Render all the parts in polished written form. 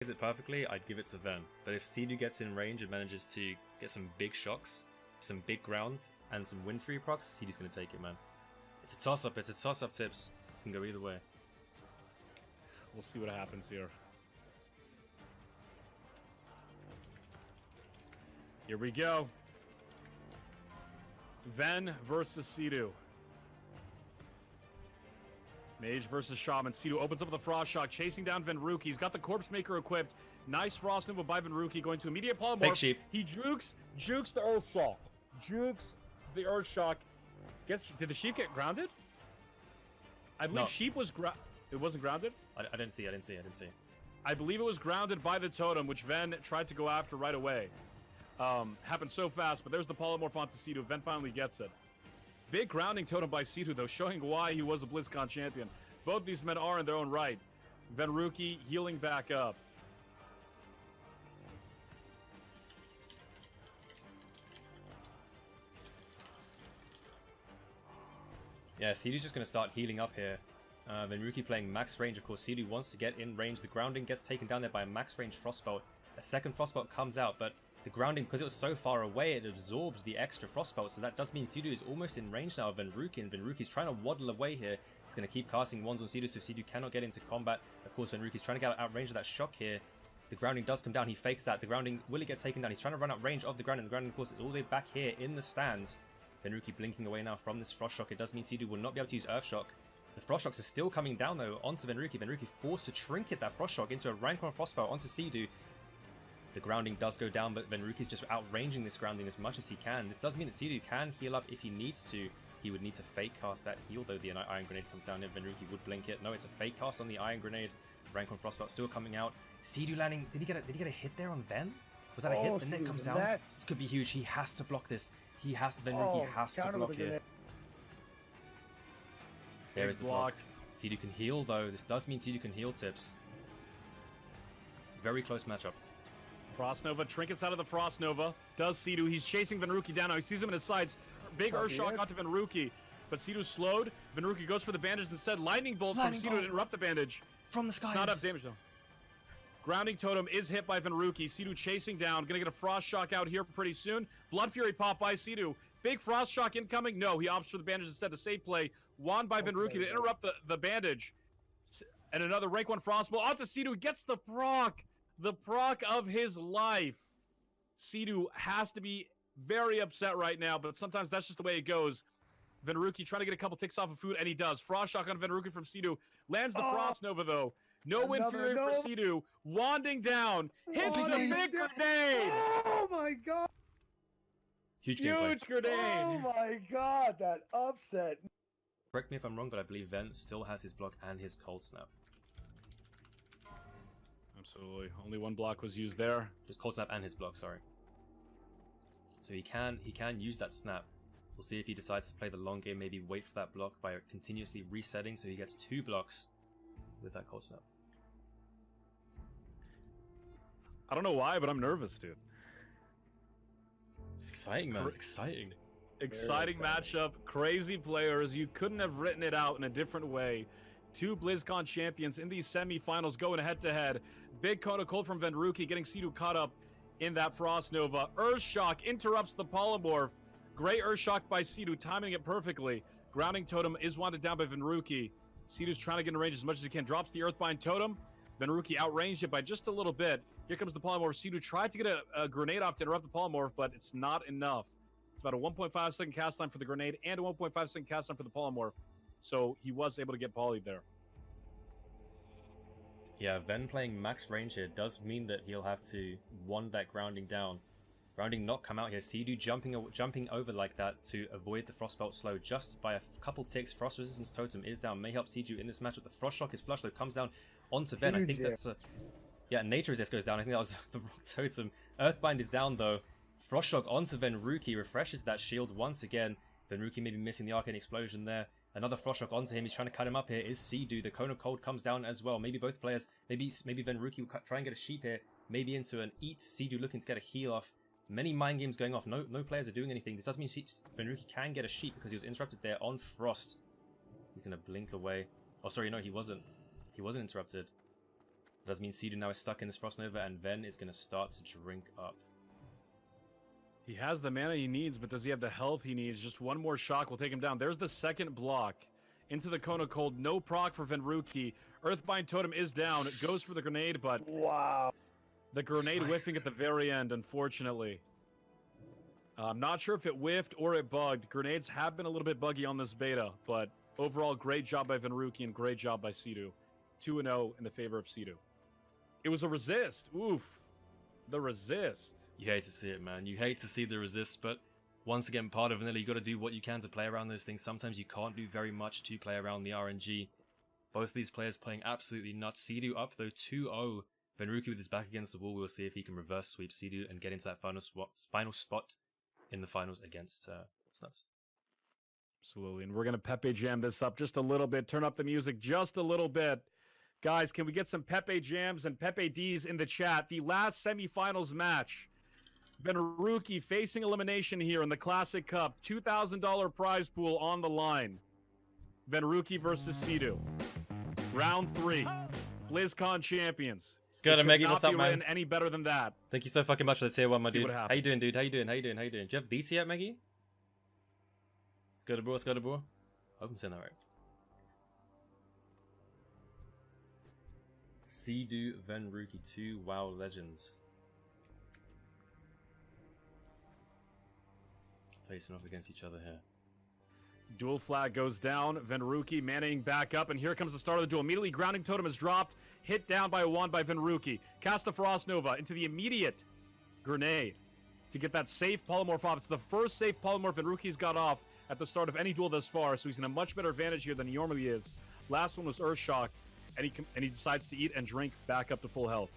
it perfectly, I'd give it to Ven. But if Cdew gets in range and manages to get some big shocks, some big grounds, and some win free procs, Cdew's going to take it, man. It's a toss-up, Tips. It can go either way. We'll see what happens here. Here we go. Ven versus Cdew. Mage versus Shaman. Cdew opens up with a Frost Shock, chasing down Venruki. He's got the Corpse Maker equipped. Nice Frost Nova by Venruki, going to immediate polymorph. Fake sheep. He jukes the Earth Shock. Jukes the Earth Shock. Did the sheep get grounded? I believe sheep was it wasn't grounded? I didn't see. I believe it was grounded by the totem, which Ven tried to go after right away. Happened so fast, but there's the polymorph onto Cdew. Ven finally gets it. Big grounding totem by Cdew, though, showing why he was a Blizzcon champion. Both these men are in their own right. Venruki healing back up. Yeah, Cdew's just going to start healing up here. Venruki playing max range. Of course, Cdew wants to get in range. The grounding gets taken down there by a max range Frostbolt. A second Frostbolt comes out, but the grounding, because it was so far away, it absorbed the extra Frostbolt. So that does mean Cdew is almost in range now of Venruki, and Venruki's trying to waddle away here. He's going to keep casting wands on Cdew, so Cdew cannot get into combat. Of course, Venruki's trying to get out range of that shock here. The grounding does come down. He fakes that. The grounding, will it get taken down? He's trying to run out range of the grounding. The grounding, of course, is all the way back here in the stands. Venruki blinking away now from this Frost Shock. It does mean Cdew will not be able to use Earth Shock. The Frost Shocks are still coming down, though, onto Venruki. Venruki forced to trinket that Frost Shock into a rank 1 Frostbolt onto Cdew. The grounding does go down, but Venruki's just outranging this grounding as much as he can. This does mean that Cdew can heal up if he needs to. He would need to fake cast that heal, though the Iron Grenade comes down here. Venruki would blink it. No, it's a fake cast on the Iron Grenade. Rank 1 Frostbolt still coming out. Cdew landing. Did he get a hit there on Ven? Was that a hit? The net comes down. This could be huge. He has to block this. Venruki has to block it. There is the block. Cdew can heal, though. This does mean Cdew can heal, Tips. Very close matchup. Frost Nova trinkets out of the Frost Nova. Does Cdew. He's chasing Venruki down now. He sees him in his sights. Big Earth Shock onto Venruki. But Cdew slowed. Venruki goes for the bandage instead. Lightning Bolt from Cdew to interrupt the bandage. From the skies. Not enough damage, though. Grounding Totem is hit by Venruki. Cdew chasing down. Gonna get a Frost Shock out here pretty soon. Blood Fury pop by Cdew. Big Frost Shock incoming. No, he opts for the bandage instead. The safe play. Wand by Venruki to interrupt the bandage. And another rank 1 Frostbolt onto Cdew. Gets the proc. The proc of his life. Cdew has to be very upset right now, but sometimes that's just the way it goes. Venruki trying to get a couple ticks off of food, and he does. Frost Shock on Venruki from Cdew. Lands the Frost Nova, though. No win fury for Cdew. Wanding down. Hits the big grenade. Oh my god. Huge grenade. Oh my god, that upset. Correct me if I'm wrong, but I believe Ven still has his block and his Cold Snap. Absolutely. Only one block was used there. Just Cold Snap and his block, sorry. So he can use that snap. We'll see if he decides to play the long game, maybe wait for that block by continuously resetting so he gets 2 blocks with that Cold Snap. I don't know why, but I'm nervous, dude. It's exciting, man. It's exciting. Exciting matchup. Crazy players. You couldn't have written it out in a different way. 2 Blizzcon champions in these semifinals going head-to-head. Big cone of cold from Venruki, getting Cdew caught up in that Frost Nova. Earth Shock interrupts the polymorph. Great Earth Shock by Cdew, timing it perfectly. Grounding Totem is wanted down by Venruki. Cdew's trying to get in range as much as he can. Drops the Earthbind Totem. Venruki outranged it by just a little bit. Here comes the polymorph. Cdew tried to get a grenade off to interrupt the polymorph, but it's not enough. It's about a 1.5 second cast time for the grenade and a 1.5 second cast time for the polymorph. So he was able to get polyed there. Yeah, Ven playing max range here does mean that he'll have to wand that grounding down. Grounding not come out here. Cdew jumping over like that to avoid the Frostbolt slow just by a couple ticks. Frost Resistance Totem is down. May help Cdew in this matchup. The Frost Shock is flush though. Comes down onto Ven. I think that's a... Yeah, Nature Resist goes down. I think that was the wrong totem. Earthbind is down though. Frost Shock onto Venruki. Refreshes that shield once again. Venruki maybe missing the Arcane Explosion there. Another Frost Shock onto him. He's trying to cut him up here. Is Cdew. The Cone of Cold comes down as well. Maybe both players. Maybe Venruki will try and get a sheep here. Maybe into an eat. Cdew looking to get a heal off. Many mind games going off. No players are doing anything. This does mean Venruki can get a sheep because he was interrupted there on Frost. He's going to blink away. Oh, sorry. No, he wasn't. He wasn't interrupted. That does mean Cdew now is stuck in this Frost Nova, and Ven is going to start to drink up. He has the mana he needs, but does he have the health he needs? Just one more shock will take him down. There's the second block. Into the Cone of Cold. No proc for Venruki. Earthbind Totem is down. It goes for the grenade, but... Wow. The grenade whiffing at the very end, unfortunately. I'm not sure if it whiffed or it bugged. Grenades have been a little bit buggy on this beta, but overall, great job by Venruki and great job by Cdew. 2-0 in the favor of Cdew. It was a resist. Oof. The resist. You hate to see it, man. You hate to see the resist, but once again, part of vanilla, you got to do what you can to play around those things. Sometimes you can't do very much to play around the RNG. Both of these players playing absolutely nuts. Cdew up, though, 2-0. Venruki with his back against the wall. We'll see if he can reverse sweep Cdew and get into that final spot in the finals against Snuts. Absolutely, and we're going to Pepe Jam this up just a little bit. Turn up the music just a little bit. Guys, can we get some Pepe Jams and Pepe Ds in the chat? The last semifinals match. Venruki facing elimination here in the Classic Cup. $2,000 prize pool on the line. Venruki versus Cdew. Round 3. Blizzcon champions. It's good, Meggy. What's up, man? Any better than that. Thank you so fucking much for the tier 1, my See dude. what How you doing, dude? How you doing? How you doing? How you doing? Do you have BT yet, Meggy? Let's go to bro. Let's go to bro. Hope I'm saying that right. Cdew, Venruki 2, WoW Legends. Facing off against each other here. Dual flag goes down. Venruki manning back up, and here comes the start of the duel. Immediately, grounding totem is dropped. Hit down by a wand by Venruki. Cast the Frost Nova into the immediate grenade to get that safe polymorph off. It's the first safe polymorph Venruki's got off at the start of any duel thus far, so he's in a much better advantage here than he normally is. Last one was Earthshocked, and he decides to eat and drink back up to full health.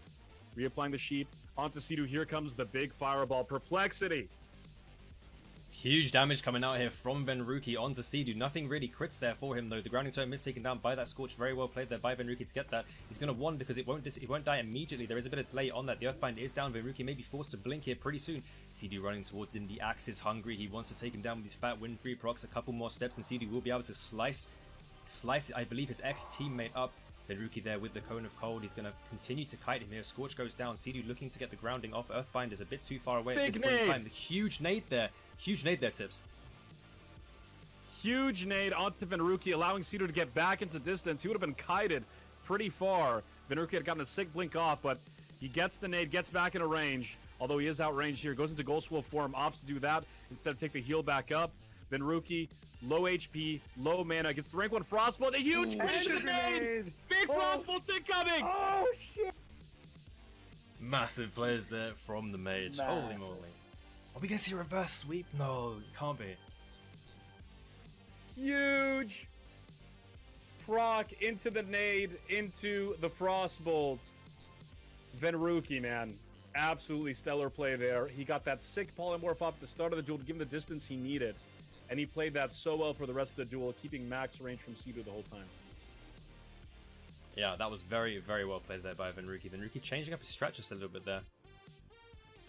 Reapplying the sheep onto Cdew. Here comes the big fireball. Perplexity. Huge damage coming out here from Venruki onto Cdew. Nothing really crits there for him, though. The grounding totem is taken down by that Scorch. Very well played there by Venruki to get that. He's going to wand because it won't die immediately. There is a bit of delay on that. The Earthbind is down. Venruki may be forced to blink here pretty soon. Cdew running towards him. The axe is hungry. He wants to take him down with these fat win-free procs. A couple more steps, and Cdew will be able to slice, I believe, his ex-teammate up. Venruki there with the Cone of Cold. He's going to continue to kite him here. Scorch goes down. Cdew looking to get the grounding off. Earthbind is a bit too far away at this point in time. The huge nade there. Huge nade there, Tips. Huge nade onto Venruki, allowing Cdew to get back into distance. He would have been kited pretty far. Venruki had gotten a sick blink off, but he gets the nade, gets back into range. Although he is outranged here. Goes into Ghost Wolf form, opts to do that instead of take the heal back up. Venruki, low HP, low mana, gets the rank 1 Frostbolt. A huge grenade! Big Frostbolt incoming! Oh, shit! Massive players there from the mage. Massive. Holy moly. Are we going to see a reverse sweep? No, it can't be. Huge proc into the nade, into the Frostbolt. Venruki, man. Absolutely stellar play there. He got that sick polymorph off at the start of the duel to give him the distance he needed. And he played that so well for the rest of the duel, keeping max range from Cdew the whole time. Yeah, that was very, very well played there by Venruki. Venruki changing up his strat just a little bit there.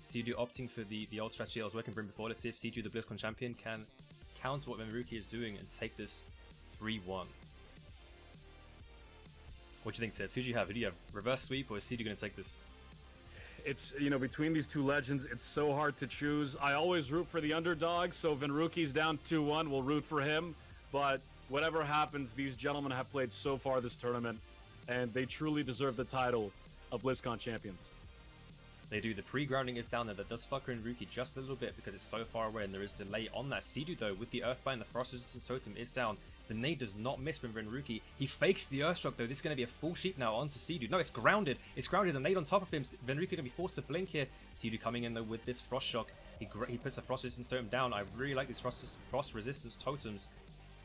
Cdew opting for the old strategy I was working for him before. Let's see if Cdew, the Blizzcon champion, can counter what Venruki is doing and take this 3-1. What do you think, Tits? Who do you have? Who do you have? Reverse sweep, or is Cdew going to take this? It's, you know, between these two legends, it's so hard to choose. I always root for the underdog, so Venruki's down 2-1, we'll root for him. But whatever happens, these gentlemen have played so far this tournament, and they truly deserve the title of BlizzCon champions. They do. The pre-grounding is down there. That does fuck Venruki just a little bit because it's so far away and there is delay on that. Cdew, though, with the Earthbind, the Frost Resistance Totem is down. The nade does not miss from Venruki. He fakes the Earthshock, though. This is going to be a full sheep now onto Cdew. No, it's grounded. It's grounded. The nade on top of him. Venruki going to be forced to blink here. Cdew coming in, though, with this Frost Shock. He puts the Frost Resistance Totem down. I really like these Frost Resistance Totems.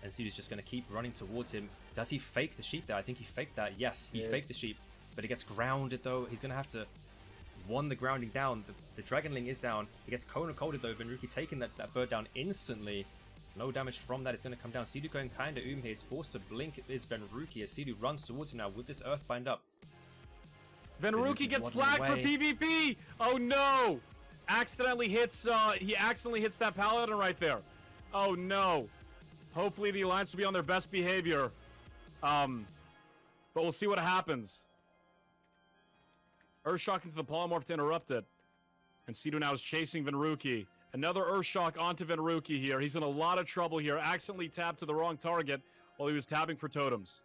And Cdew's just going to keep running towards him. Does he fake the sheep there? I think he faked that. Yes, he faked the sheep. But he gets grounded, though. He's going to have to won the grounding down. The Dragonling is down. He gets Cone of Colded, though. Venruki taking that bird down instantly. No damage from that. It's going to come down. Cdew going kind of here. He's forced to blink. Is Venruki as Cdew runs towards him now with this Earthbind up. Venruki gets flagged for PvP! Oh no! Accidentally hits, he accidentally hits that paladin right there. Oh no. Hopefully the Alliance will be on their best behavior. But we'll see what happens. Earthshock into the Polymorph to interrupt it. And Cdew now is chasing Venruki. Another Earthshock onto Venruki here. He's in a lot of trouble here. Accidentally tapped to the wrong target while he was tapping for totems.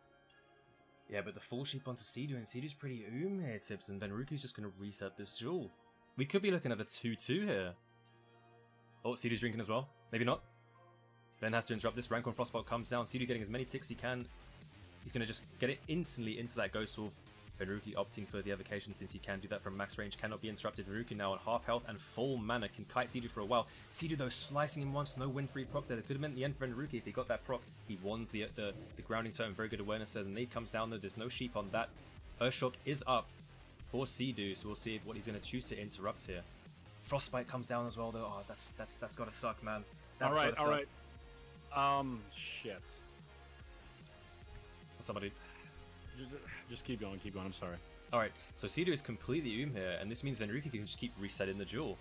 Yeah, but the full sheep onto Cdew, and Cdew's pretty here, Tips, and Venruki's just going to reset this duel. We could be looking at a 2-2 here. Oh, Cdew's drinking as well. Maybe not. Ven has to interrupt this. Rank 1 Frostbolt comes down. Cdew getting as many ticks he can. He's going to just get it instantly into that Ghost Wolf. Venruki opting for the evocation since he can do that from max range, cannot be interrupted. Venruki now on half health and full mana, can kite Cdew for a while. Cdew though slicing him once, no win free proc there. That could have meant the end for Venruki if he got that proc. He wants the grounding totem, very good awareness there. The nade comes down though, there's no sheep on that. Earthshock is up for Cdew, so we'll see what he's going to choose to interrupt here. Frostbite comes down as well though. Oh, that's gotta suck, man. That's all right. Shit. What's up, buddy? Just keep going, I'm sorry. Alright, so Cdew is completely here, and this means Venruki can just keep resetting the duel.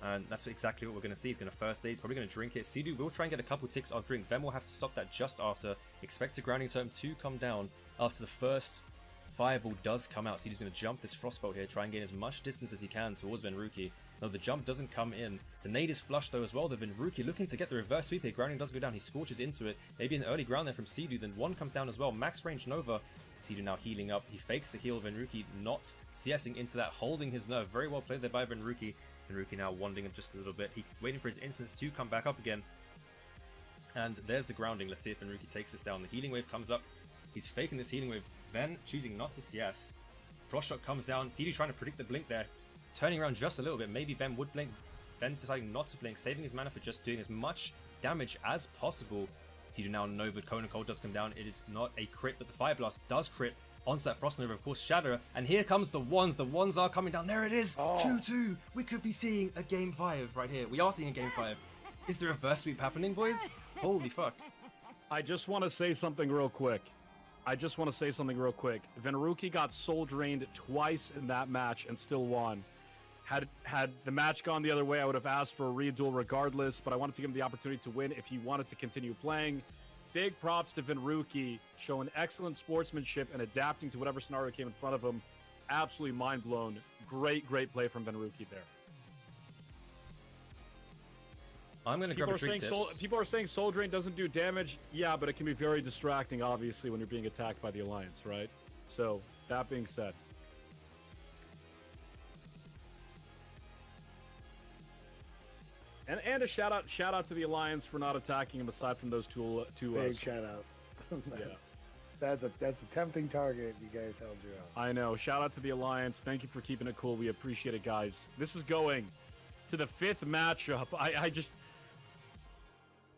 And that's exactly what we're going to see. He's going to first aid, he's probably going to drink it. Cdew will try and get a couple ticks on drink. Ven will have to stop that just after. Expect a grounding totem to come down after the first fireball does come out. Cdew's going to jump this frostbolt here, try and gain as much distance as he can towards Venruki. No, the jump doesn't come in. The nade is flushed though as well. The Venruki looking to get the reverse sweep here. Grounding does go down. He scorches into it. Maybe an early ground there from Cdew. Then one comes down as well. Max range Nova. Cdew now healing up. He fakes the heal. Venruki not CSing into that, holding his nerve. Very well played there by Venruki. Venruki now wandering him just a little bit. He's waiting for his instance to come back up again. And there's the grounding. Let's see if Venruki takes this down. The healing wave comes up. He's faking this healing wave. Ven choosing not to CS. Frostshot comes down. Cdew trying to predict the blink there. Turning around just a little bit. Maybe Ven would blink. Ven deciding not to blink. Saving his mana for just doing as much damage as possible. Cdew now Nova. Cone and Cold does come down. It is not a crit, but the Fire Blast does crit onto that Frost Nova. Of course, Shatter. And here comes the wands. The wands are coming down. There it is. 2-2. We could be seeing a game 5 right here. We are seeing a game 5. Is there a reverse sweep happening, boys? Holy fuck. I just want to say something real quick. Venruki got soul drained twice in that match and still won. Had the match gone the other way, I would have asked for a reduel regardless, but I wanted to give him the opportunity to win if he wanted to continue playing. Big props to Venruki, showing excellent sportsmanship and adapting to whatever scenario came in front of him. Absolutely mind blown. Great play from Venruki there. I'm going to grab a drink tips. People are saying Soul Drain doesn't do damage. Yeah, but it can be very distracting, obviously, when you're being attacked by the Alliance, right? So, that being said. And a shout out to the Alliance for not attacking him aside from those two Big shout out. Yeah. That's a tempting target. You guys held your own. I know. Shout out to the Alliance. Thank you for keeping it cool. We appreciate it, guys. This is going to the 5th matchup. I just...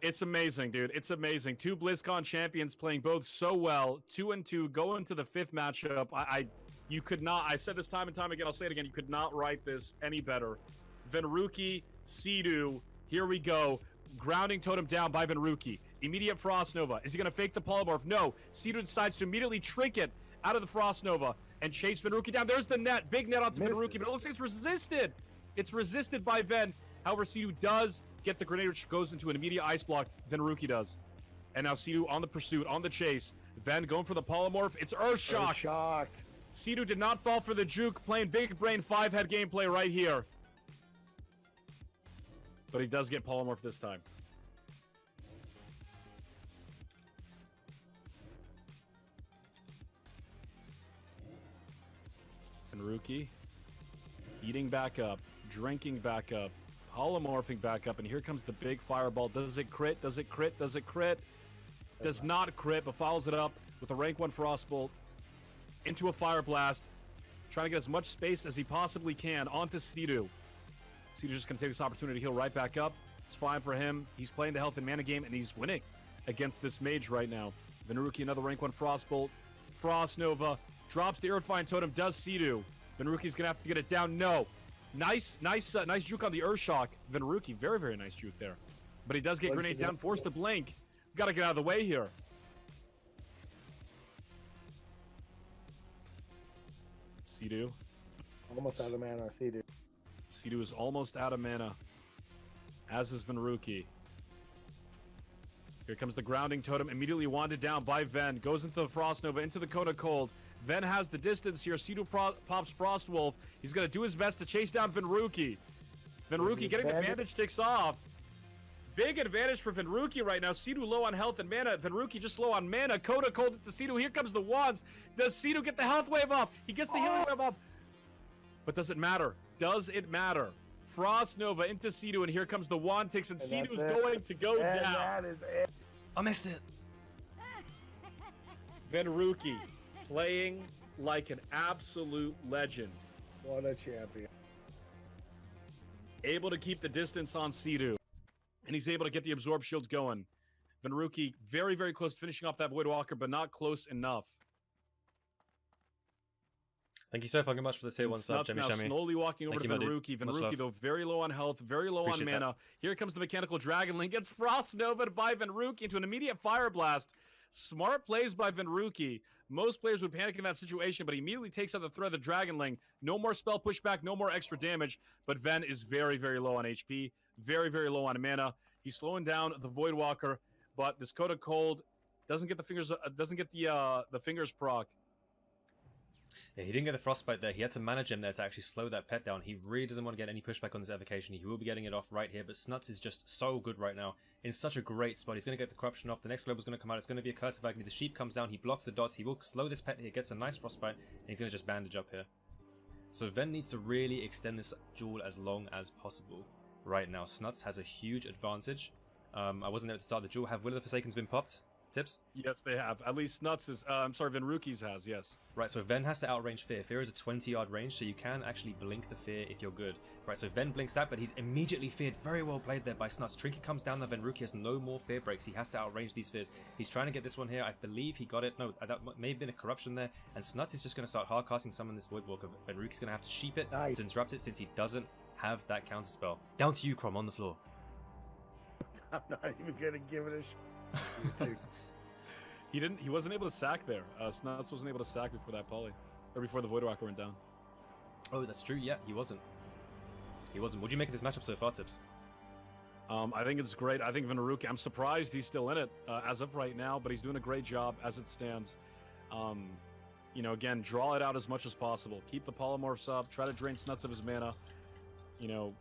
It's amazing, dude. It's amazing. 2 Blizzcon champions playing both so well. 2-2 going to the 5th matchup. You could not... I said this time and time again. I'll say it again. You could not write this any better. Venruki, Cdew, here we go. Grounding totem down by Venruki. Immediate Frost Nova. Is he going to fake the Polymorph? No. Cdew decides to immediately trinket out of the Frost Nova and chase Venruki down. There's the net. Big net onto Venruki, but it looks like it's resisted. It's resisted by Ven. However, Cdew does get the grenade, which goes into an immediate ice block. Venruki does. And now Cdew on the pursuit, on the chase. Ven going for the Polymorph. It's Earthshock. Shocked. Cdew did not fall for the juke, playing big brain 5-head gameplay right here. But he does get Polymorph this time. Venruki eating back up, drinking back up, polymorphing back up, and here comes the big fireball. Does it crit? Does it crit? Does it crit? Does not crit, but follows it up with a rank 1 Frostbolt into a Fire Blast, trying to get as much space as he possibly can onto Cdew. Cdew's just going to take this opportunity to heal right back up. It's fine for him. He's playing the health and mana game, and he's winning against this mage right now. Venruki, another rank 1 Frostbolt. Frost Nova. Drops the Earthfine Totem. Does Cdew. Venruki's going to have to get it down. No. Nice juke on the Earthshock. Venruki, very nice juke there. But he does get grenade down. Force the blink. Got to get out of the way here. Cdew. Almost out of mana, Cdew. Cdew is almost out of mana, as is Venruki. Here comes the grounding totem, immediately wanded down by Ven. Goes into the Frost Nova, into the Cone of Cold. Ven has the distance here. Cdew pops Frostwolf. He's going to do his best to chase down Venruki. Venruki getting the bandage ticks off. Big advantage for Venruki right now. Cdew low on health and mana. Venruki just low on mana. Coda cold it to Cdew. Here comes the wands. Does Cdew get the health wave up? He gets the healing wave up. But does it matter? Does it matter? Frost Nova into Cdew, and here comes the wand ticks, and Cdew's going to go down. That is it. I missed it. Venruki playing like an absolute legend. What a champion. Able to keep the distance on Cdew. And he's able to get the absorb shield going. Venruki very, very close to finishing off that Voidwalker, but not close enough. Thank you so fucking much for the tier 1 sub, Jimmy now Shami. slowly walking over Thank to you, Venruki. Much Venruki, love. though, very low on health, very low Appreciate on mana. that. Here comes the Mechanical Dragon Link. Gets Frost Nova by Venruki into an immediate Fire Blast. Smart plays by Venruki. Most players would panic in that situation, but he immediately takes out the threat of the Dragon Link. No more spell pushback, no more extra damage. But Ven is very, very low on HP. Very, very low on mana. He's slowing down the Voidwalker, but this Coda Cold doesn't get the fingers. The fingers proc. Yeah, he didn't get the frostbite there. He had to manage him there to actually slow that pet down. He really doesn't want to get any pushback on this evocation. He will be getting it off right here, but Snuts is just so good right now. In such a great spot. He's going to get the corruption off. The next global is going to come out. It's going to be a curse of agony. The sheep comes down. He blocks the dots. He will slow this pet here. Gets a nice frostbite, and he's going to just bandage up here. So Ven needs to really extend this duel as long as possible right now. Snuts has a huge advantage. I wasn't there to start the duel. Have Will of the Forsaken's been popped? Tips? Yes, they have. At least Snuts is. I'm sorry, Venruki's has. Yes. Right, so Ven has to outrange Fear. Fear is a 20-yard range, so you can actually blink the Fear if you're good. Right, so Ven blinks that, but he's immediately feared. Very well played there by Snuts. Trinket comes down, the Venruki has no more Fear breaks. He has to outrange these Fears. He's trying to get this one here. I believe he got it. No, that may have been a corruption there. And Snuts is just going to start hardcasting summon this Voidwalker. Venruki's going to have to sheep it to interrupt it since he doesn't have that counter spell. Down to you, Crom, on the floor. I'm not even gonna give it a shot. He wasn't able to sack there. Snuts wasn't able to sack before that poly, or before the Voidwalker went down. Oh, that's true. Yeah, he wasn't. What do you make of this matchup so far, Tips? I think it's great. I think Venruki, I'm surprised he's still in it as of right now, but he's doing a great job as it stands. You know, again, draw it out as much as possible. Keep the polymorphs up. Try to drain Snuts of his mana. You know,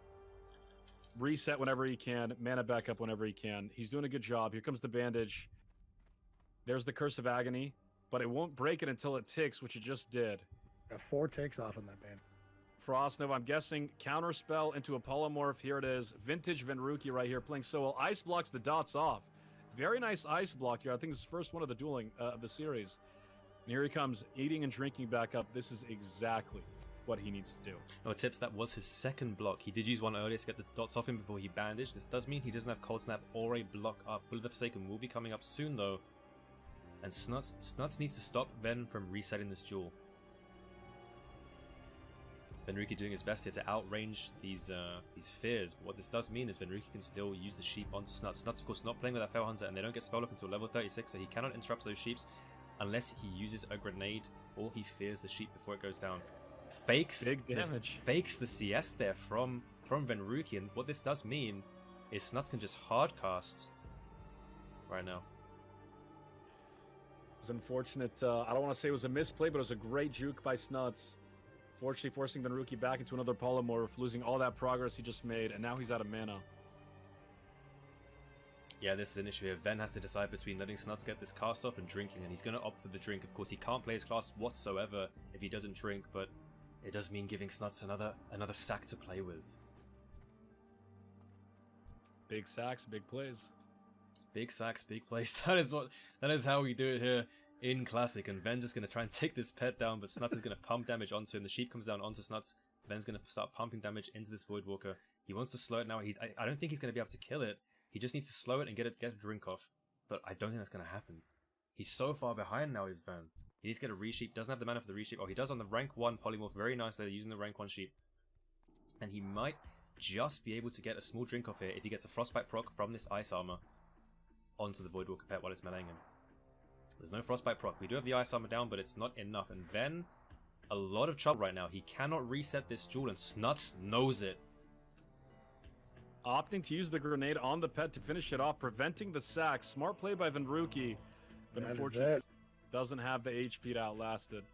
reset whenever he can. Mana back up whenever he can. He's doing a good job. Here comes the bandage. There's the Curse of Agony, but it won't break it until it ticks, which it just did. Got 4 ticks off on that band. Frost Nova, I'm guessing, counter spell into a polymorph. Here it is. Vintage Venruki right here playing so well. Ice blocks the dots off. Very nice ice block here. I think this is the first one of the dueling of the series. And here he comes, eating and drinking back up. This is exactly what he needs to do. Oh, Tips, that was his second block. He did use one earlier to get the dots off him before he bandaged. This does mean he doesn't have Cold Snap or a block up. Will of the Forsaken will be coming up soon, though. And Snuts needs to stop Ven from resetting this duel. Venruki doing his best here to outrange these fears. But what this does mean is Venruki can still use the sheep onto Snuts. Snuts, of course, not playing with that Fell Hunter, and they don't get spell up until level 36, so he cannot interrupt those sheeps unless he uses a grenade or he fears the sheep before it goes down. Fakes big damage. Fakes the CS there from Venruki, and what this does mean is Snuts can just hard cast right now. It was unfortunate. I don't want to say it was a misplay, but it was a great juke by Snuts. Fortunately, forcing Venruki back into another polymorph, losing all that progress he just made, and now he's out of mana. Yeah, this is an issue here. Ven has to decide between letting Snuts get this cast off and drinking, and he's going to opt for the drink. Of course, he can't play his class whatsoever if he doesn't drink, but it does mean giving Snuts another sack to play with. Big sacks, big plays. Big sacks, big plays. That is how we do it here in Classic. And Ven just going to try and take this pet down, but Snuts is going to pump damage onto him. The sheep comes down onto Snuts. Ven's going to start pumping damage into this Voidwalker. He wants to slow it now. I don't think he's going to be able to kill it. He just needs to slow it and get a drink off. But I don't think that's going to happen. He's so far behind now, is Ven. He needs to get a resheep. Doesn't have the mana for the resheep. Oh, he does on the rank 1 polymorph. Very nice there, using the rank 1 sheep. And he might just be able to get a small drink off here if he gets a frostbite proc from this ice armor onto the Voidwalker pet while it's meleeing him. There's no frostbite proc. We do have the ice armor down, but it's not enough. And Ven, a lot of trouble right now. He cannot reset this duel, and Snuts knows it. Opting to use the grenade on the pet to finish it off, preventing the sack. Smart play by Venruki, but unfortunately doesn't have the HP to outlast it.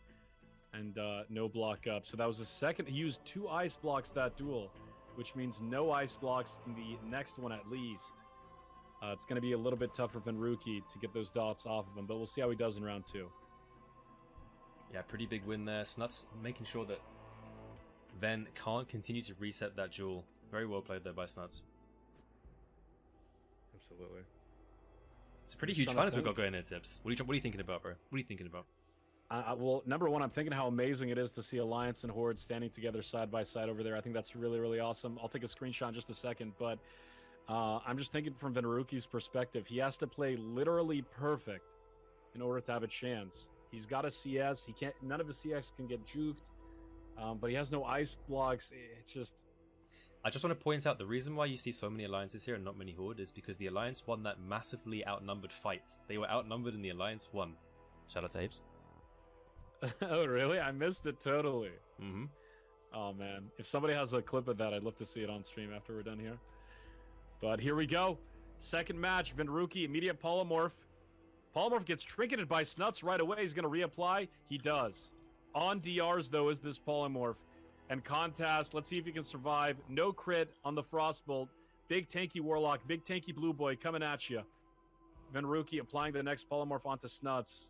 and no block up. So that was the second. He used 2 ice blocks that duel, which means no ice blocks in the next one at least. It's going to be a little bit tougher for Venruki to get those dots off of him, but we'll see how he does in round 2. Yeah, pretty big win there. Snuts making sure that Ven can't continue to reset that duel. Very well played there by Snuts. Absolutely. It's a pretty huge finals we've got going here, Tips. What are you thinking about, bro? What are you thinking about? Well, number one, I'm thinking how amazing it is to see Alliance and Horde standing together side by side over there. I think that's really, really awesome. I'll take a screenshot in just a second, but I'm just thinking from Venruki's perspective. He has to play literally perfect in order to have a chance. He's got a CS. He can't. None of his CS can get juked, but he has no ice blocks. It's just. I just want to point out the reason why you see so many alliances here and not many Horde is because the Alliance won that massively outnumbered fight. They were outnumbered and the Alliance won. Shout out to Apes. Oh, really? I missed it totally. Mm-hmm. Oh, man. If somebody has a clip of that, I'd love to see it on stream after we're done here. But here we go. Second match, Venruki, immediate polymorph. Polymorph gets trinketed by Snuts right away. He's going to reapply. He does. On DRs, though, is this polymorph. And Contest, let's see if he can survive. No crit on the Frostbolt. Big tanky Warlock, big tanky Blue Boy coming at you. Venruki applying the next polymorph onto Snuts.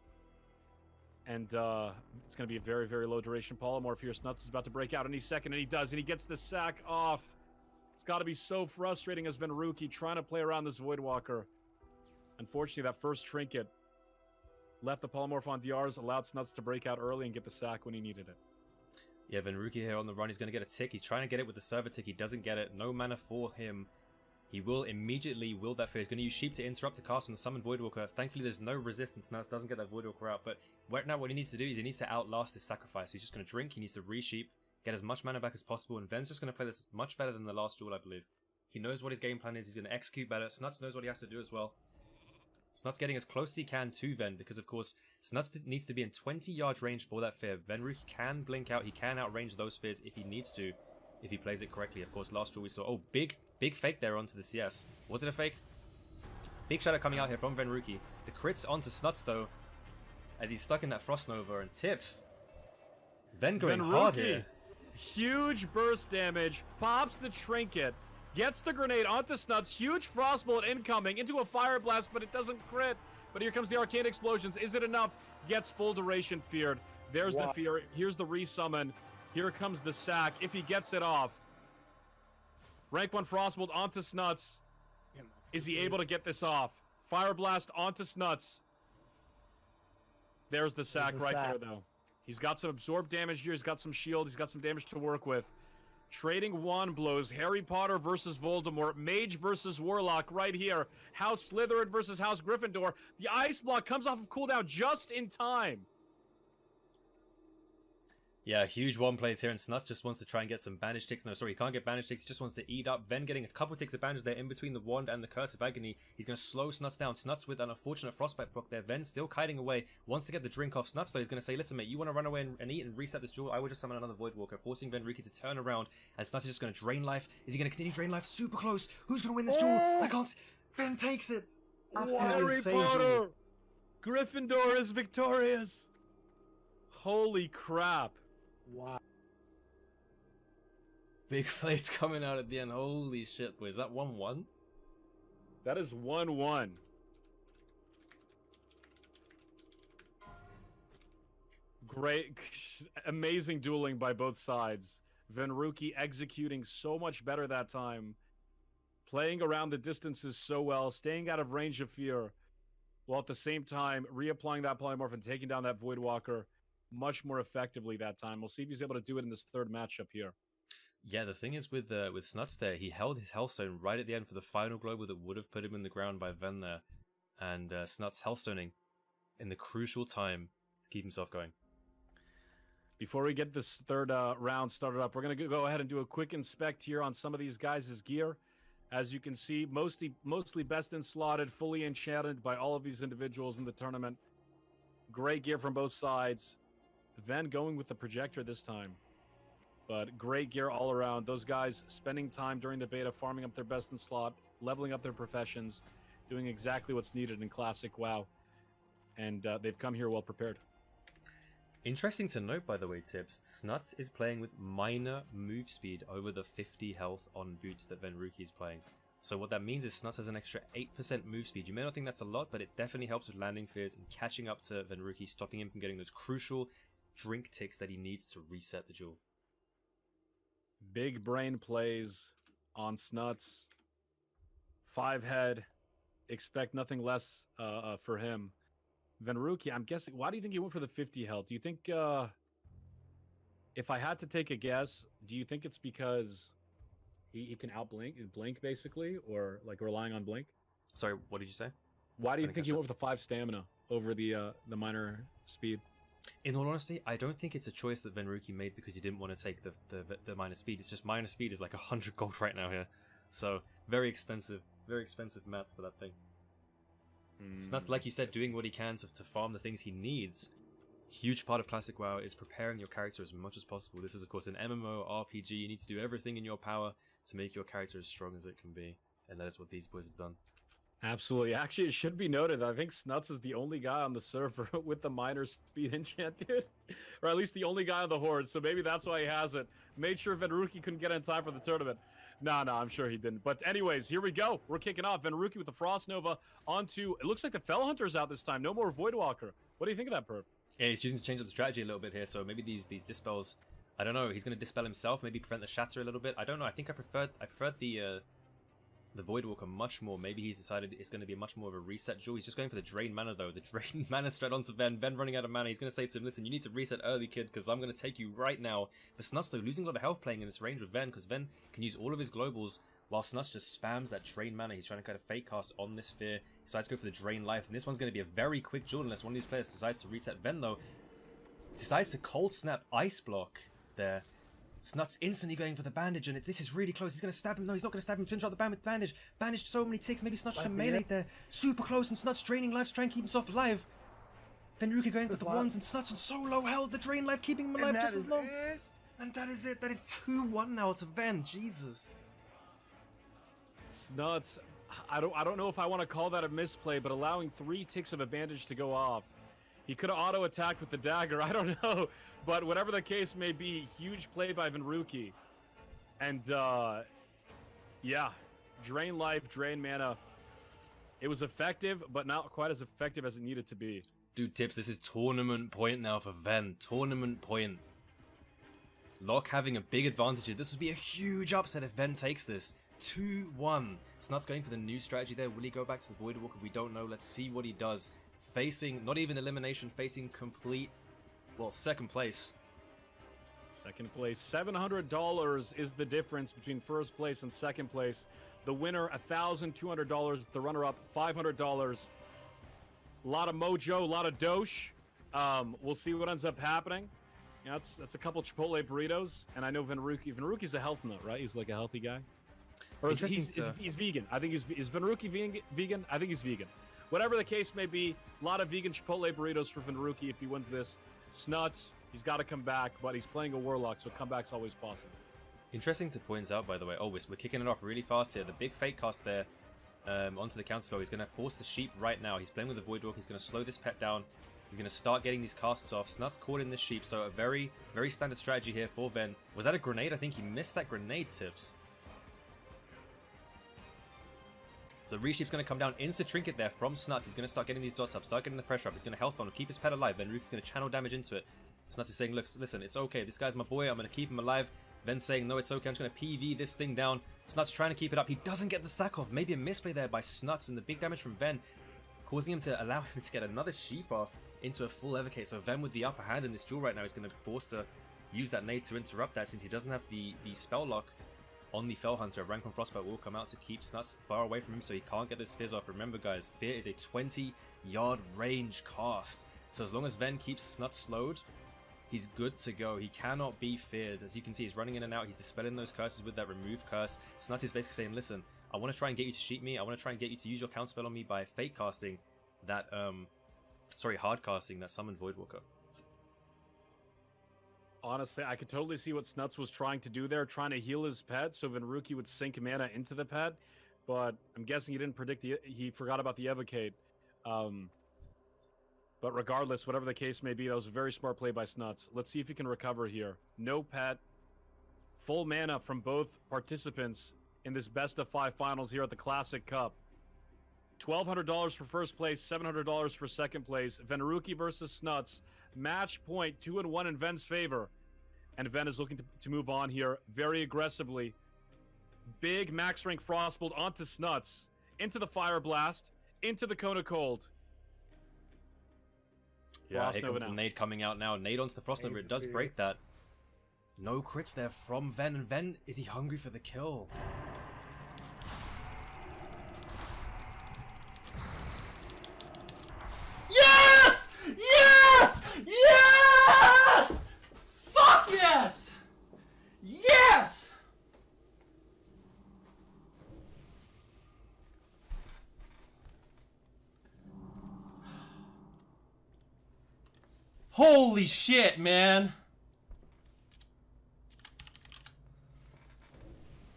And it's going to be a very, very low duration polymorph here. Snuts is about to break out any second, and he does. And he gets the sack off. It's got to be so frustrating as Venruki trying to play around this Voidwalker. Unfortunately, that first trinket left the polymorph on DRs, allowed Snuts to break out early and get the sack when he needed it. Yeah, Venruki here on the run. He's going to get a tick. He's trying to get it with the server tick. He doesn't get it. No mana for him. He will immediately will that fear. He's going to use Sheep to interrupt the cast on the summoned Voidwalker. Thankfully, there's no resistance. Snuts doesn't get that Voidwalker out. But right now, what he needs to do is he needs to outlast this sacrifice. He's just going to drink. He needs to re-Sheep, get as much mana back as possible. And Ven's just going to play this much better than the last duel, I believe. He knows what his game plan is. He's going to execute better. Snuts knows what he has to do as well. Snuts getting as close as he can to Ven because, of course, Snuts needs to be in 20-yard range for that fear. Venruki can blink out. He can outrange those fears if he needs to, if he plays it correctly. Of course, last duel we saw... Oh, big fake there onto the CS. Was it a fake? Big shadow coming out here from Venruki. The crits onto Snuts, though, as he's stuck in that Frost Nova. And Tips. Ven going hard here. Huge burst damage. Pops the trinket. Gets the grenade onto Snuts. Huge Frostbolt incoming into a Fire Blast, but it doesn't crit. But here comes the Arcane Explosions. Is it enough? Gets full duration feared. There's the fear. Here's the resummon. Here comes the sack. If he gets it off. Rank 1 Frostbolt onto Snuts. Is he able to get this off? Fire Blast onto Snuts. There's the sack there, though. He's got some absorb damage here. He's got some shield. He's got some damage to work with. Trading wand blows. Harry Potter versus Voldemort. Mage versus Warlock right here. House Slytherin versus House Gryffindor. The ice block comes off of cooldown just in time. Yeah, huge one plays here, and Snuts just wants to try and get some bandage ticks. No, sorry, he can't get bandage ticks. He just wants to eat up. Ven getting a couple ticks of bandage there in between the wand and the Curse of Agony. He's going to slow Snuts down. Snuts with an unfortunate frostbite proc there. Ven still kiting away. Wants to get the drink off. Snuts, though, he's going to say, listen, mate, you want to run away and eat and reset this duel? I will just summon another Voidwalker, forcing Venruki to turn around. And Snuts is just going to drain life. Is he going to continue to drain life? Super close. Who's going to win this duel? I can't... Ven takes it. Harry Potter! Gryffindor is victorious. Holy crap. Wow. Big plays coming out at the end. Holy shit, boys. Is that 1-1? That is 1-1. Great, amazing dueling by both sides. Venruki executing so much better that time. Playing around the distances so well. Staying out of range of fear. While at the same time, reapplying that polymorph and taking down that Voidwalker much more effectively that time. We'll see if he's able to do it in this third matchup here. Yeah, the thing is with Snuts there, he held his Healthstone right at the end for the final global that would have put him in the ground by Ven there. And Snuts Healthstoning in the crucial time to keep himself going. Before we get this third round started up, we're going to go ahead and do a quick inspect here on some of these guys' gear. As you can see, mostly best in slotted, fully enchanted by all of these individuals in the tournament. Great gear from both sides. Ven going with the projector this time. But great gear all around. Those guys spending time during the beta, farming up their best in slot, leveling up their professions, doing exactly what's needed in Classic WoW. And they've come here well prepared. Interesting to note, by the way, Tips, Snuts is playing with minor move speed over the 50 health on boots that Venruki is playing. So what that means is Snuts has an extra 8% move speed. You may not think that's a lot, but it definitely helps with landing fears and catching up to Venruki, stopping him from getting those crucial drink ticks that he needs to reset the duel. Big brain plays on Snuts. 5 head. Expect nothing less for him. Venruki, I'm guessing, why do you think he went for the 50 health? Do you think, if I had to take a guess, do you think it's because he can blink basically, or like relying on blink? Sorry, what did you say? Why do you think he went with the 5 stamina over the minor speed? In all honesty, I don't think it's a choice that Venruki made because he didn't want to take the minor speed. It's just minor speed is like 100 gold right now here. So, very expensive mats for that thing. So that's, like you said, doing what he can to farm the things he needs. Huge part of Classic WoW is preparing your character as much as possible. This is, of course, an MMO RPG. You need to do everything in your power to make your character as strong as it can be. And that is what these boys have done. Absolutely. Actually, it should be noted, I think Snuts is the only guy on the server with the minor speed enchant, dude. Or at least the only guy on the Horde, so maybe that's why he has it. Made sure Venruki couldn't get in time for the tournament. No, I'm sure he didn't. But anyways, here we go. We're kicking off. Venruki with the Frost Nova onto... It looks like the Fell Hunter's out this time. No more Voidwalker. What do you think of that, Perp? Yeah, he's choosing to change up the strategy a little bit here, so maybe these dispels... I don't know, he's going to dispel himself, maybe prevent the shatter a little bit. I don't know, I think I preferred the Voidwalker much more. Maybe he's decided it's going to be much more of a reset duel. He's just going for the Drain Mana, though. The Drain Mana straight onto Ben. Ben running out of mana. He's going to say to him, listen, you need to reset early, kid, because I'm going to take you right now. But Snuts, though, losing a lot of health playing in this range with Ven, because Ven can use all of his globals, while Snuts just spams that Drain Mana. He's trying to kind of fake cast on this Fear. He decides to go for the Drain Life, and this one's going to be a very quick duel unless one of these players decides to reset. Ven, though, decides to Cold Snap Ice Block there. Snuts instantly going for the bandage, and this is really close. He's going to stab him. No, he's not going to stab him. Twin shot the bandage. Bandaged so many ticks. Maybe Snuts should melee there. Super close, and Snuts draining life to try and keep himself alive. Venruki going for the ones, and Snuts on so low health. The drain life keeping him alive just as long. And that is it. That is 2-1 now to Ven. Jesus. Snuts, I don't know if I want to call that a misplay, but allowing 3 ticks of a bandage to go off. He could have auto-attacked with the dagger, I don't know. But whatever the case may be, huge play by Venruki. And, yeah, drain life, drain mana. It was effective, but not quite as effective as it needed to be. Dude, Tips, this is tournament point now for Ven. Tournament point. Locke having a big advantage here. This would be a huge upset if Ven takes this. 2-1. Snuts going for the new strategy there. Will he go back to the Voidwalker? We don't know. Let's see what he does. Facing, not even elimination, facing complete, well, second place. Second place. $700 is the difference between first place and second place. The winner, $1,200. The runner-up, $500. A lot of mojo, a lot of dosh. We'll see what ends up happening. You know, that's a couple Chipotle burritos, and I know Venruki's a health nut, right? He's like a healthy guy. Or he's vegan. I think is Venruki vegan? I think he's vegan. Whatever the case may be, a lot of vegan Chipotle burritos for Venruki if he wins this. Snuts, he's got to come back, but he's playing a Warlock, so comeback's always possible. Interesting to point out, by the way. Oh, we're kicking it off really fast here. The big fake cast there onto the counterspell. He's going to force the sheep right now. He's playing with the Voidwalk. He's going to slow this pet down. He's going to start getting these casts off. Snuts caught in the sheep, so a very, very standard strategy here for Ven. Was that a grenade? I think he missed that grenade, Tips. So Resheep's going to come down, insta trinket there from Snuts. He's going to start getting these dots up, start getting the pressure up. He's going to health funnel, keep his pet alive. Then Ruki's going to channel damage into it. Snuts is saying, look, listen, it's okay. This guy's my boy. I'm going to keep him alive. Ven's saying, no, it's okay. I'm just going to PV this thing down. Snuts trying to keep it up. He doesn't get the sack off. Maybe a misplay there by Snuts, and the big damage from Ven causing him to allow him to get another sheep off into a full Evocate. So Ven with the upper hand in this duel right now is going to be forced to use that nade to interrupt that, since he doesn't have the spell lock on the Fell Hunter. Rank 1 Frostbite will come out to keep Snuts far away from him so he can't get those Fears off. Remember, guys, Fear is a 20-yard range cast. So as long as Ven keeps Snuts slowed, he's good to go. He cannot be feared. As you can see, he's running in and out. He's dispelling those curses with that remove curse. Snuts is basically saying, listen, I want to try and get you to sheep me. I want to try and get you to use your counterspell on me by fake casting that, hard casting that summoned Voidwalker. Honestly, I could totally see what Snuts was trying to do there, trying to heal his pet so Venruki would sink mana into the pet, but I'm guessing he didn't predict he forgot about the Evocate. But regardless, whatever the case may be, that was a very smart play by Snuts. Let's see if he can recover here. No pet. Full mana from both participants in this best of 5 finals here at the Classic Cup. $1,200 for first place, $700 for second place. Venruki versus Snuts. Match point, 2-1 in Ven's favor. And Ven is looking to move on here very aggressively. Big max rank Frostbolt onto Snuts. Into the Fire Blast. Into the Cone of Cold. Yeah, here comes the nade coming out now. Nade onto the Frost Nova. It does break that. No crits there from Ven. And Ven, is he hungry for the kill? Yes! Yes! Yes! Fuck yes! Yes! Holy shit, man.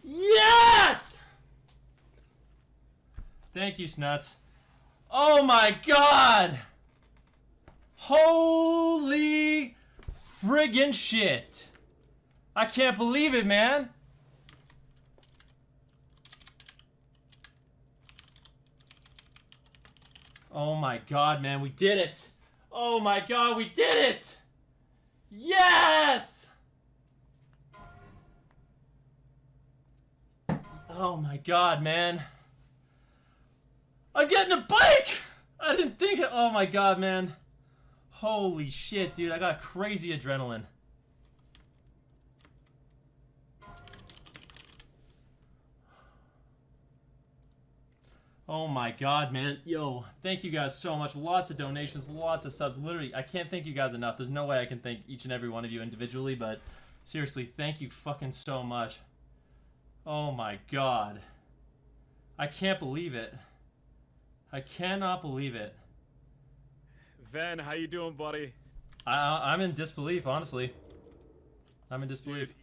Yes! Thank you, Snuts. Oh my god! Holy friggin' shit. I can't believe it, man. Oh my god, man, we did it. Oh my god, we did it! Yes! Oh my god, man. I'm getting a bike! I didn't think it. Oh my god, man. Holy shit, dude. I got crazy adrenaline. Oh my god, man. Yo, thank you guys so much. Lots of donations, lots of subs. Literally, I can't thank you guys enough. There's no way I can thank each and every one of you individually, but seriously, thank you fucking so much. Oh my god. I can't believe it. I cannot believe it. Ven, how you doing, buddy? I'm in disbelief, honestly. I'm in disbelief. Dude,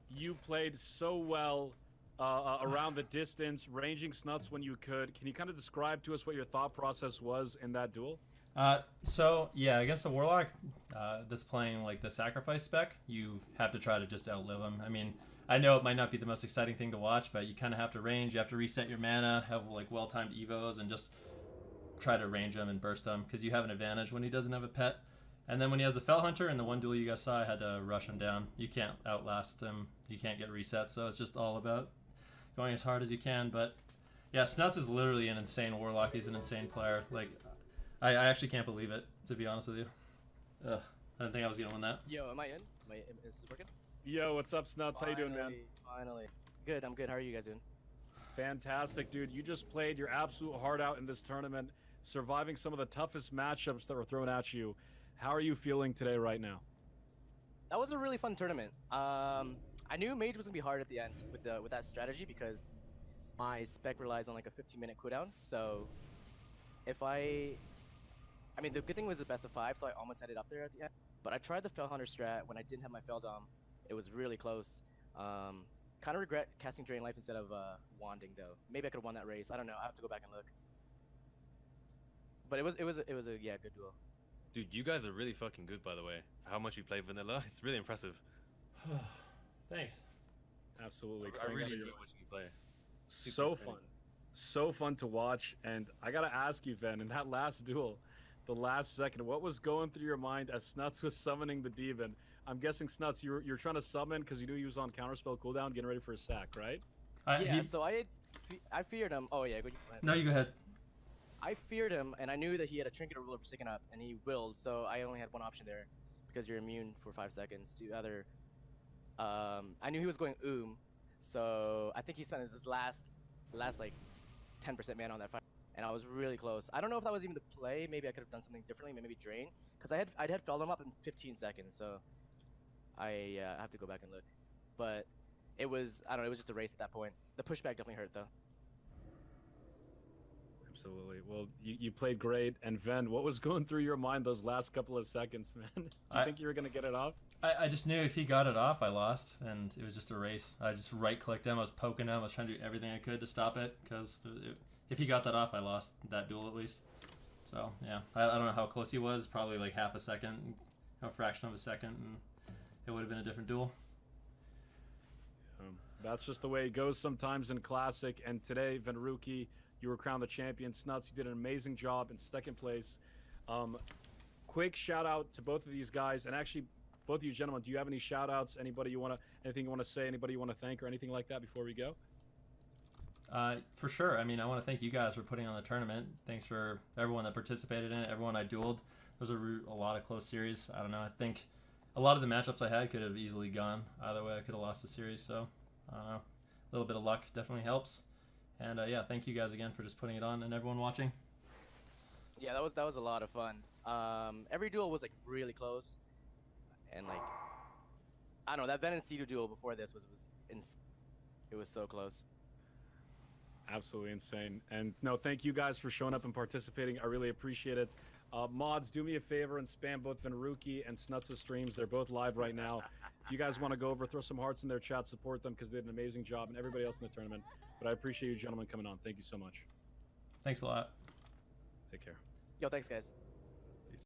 you played so well around the distance, ranging Snuts when you could. Can you kind of describe to us what your thought process was in that duel? So, yeah, against a Warlock that's playing, like, the Sacrifice spec, you have to try to just outlive him. I mean, I know it might not be the most exciting thing to watch, but you kind of have to range. You have to reset your mana, have, like, well-timed evos, and just try to range him and burst him, because you have an advantage when he doesn't have a pet. And then when he has a Fell Hunter, in the one duel you guys saw, I had to rush him down. You can't outlast him. You can't get reset, so it's just all about going as hard as you can. But yeah, Snuts is literally an insane Warlock. He's an insane player. Like, I actually can't believe it, to be honest with you. Ugh, I didn't think I was gonna win that. Yo, am I in? Is this working? Yo, what's up, Snuts? How you doing, man? Finally. Good, I'm good. How are you guys doing? Fantastic, dude. You just played your absolute heart out in this tournament, surviving some of the toughest matchups that were thrown at you. How are you feeling today right now? That was a really fun tournament. I knew Mage was gonna be hard at the end with that strategy because my spec relies on like a 15-minute cooldown. So if I mean, the good thing was the best of 5, so I almost had it up there at the end. But I tried the Fell Hunter strat when I didn't have my Fell Dom. It was really close. Kind of regret casting Drain Life instead of wanding though. Maybe I could have won that race. I don't know. I have to go back and look. But it was a yeah, good duel. Dude, you guys are really fucking good, by the way. How much you play vanilla, it's really impressive. Thanks. Absolutely. I really enjoy watching you play. So fun. So fun to watch. And I gotta ask you, Ven, in that last duel, the last second, what was going through your mind as Snuts was summoning the demon? I'm guessing, Snuts, you're trying to summon because you knew he was on counterspell cooldown, getting ready for a sack, right? Yeah, so I feared him. Oh yeah, go ahead. No, you go ahead. I feared him, and I knew that he had a Trinket Ruler for sticking up, and he willed, so I only had one option there, because you're immune for 5 seconds to either... I knew he was going so I think he spent his last like 10% mana on that fight, and I was really close. I don't know if that was even the play. Maybe I could have done something differently, maybe drain, because I'd had felled him up in 15 seconds, so I have to go back and look. But it was, I don't know, it was just a race at that point. The pushback definitely hurt though. Absolutely. Well, you played great. And Ven, what was going through your mind those last couple of seconds, man? Do you think you were going to get it off? I just knew if he got it off, I lost, and it was just a race. I just right-clicked him. I was poking him. I was trying to do everything I could to stop it, because if he got that off, I lost that duel at least. So yeah, I don't know how close he was. Probably like half a second, a fraction of a second, and it would have been a different duel. That's just the way it goes sometimes in Classic. And today, Venruki, you were crowned the champion. Snuts, you did an amazing job in second place. Quick shout out to both of these guys, and actually, both of you gentlemen. Do you have any shout outs? Anything you want to say? Anybody you want to thank or anything like that before we go? For sure. I mean, I want to thank you guys for putting on the tournament. Thanks for everyone that participated in it, everyone I dueled. Those are a lot of close series. I don't know. I think a lot of the matchups I had could have easily gone either way. I could have lost the series. So, I don't know. A little bit of luck definitely helps. And yeah, thank you guys again for just putting it on and everyone watching. Yeah, that was a lot of fun. Every duel was like really close, and like I don't know, that Ven and Cdew duel before this was it was so close. Absolutely insane. And no, thank you guys for showing up and participating. I really appreciate it. Mods, do me a favor and spam both Venruki and Snuts' streams. They're both live right now. If you guys want to go over, throw some hearts in their chat, support them because they did an amazing job, and everybody else in the tournament. But I appreciate you gentlemen coming on. Thank you so much. Thanks a lot. Take care. Yo, thanks guys.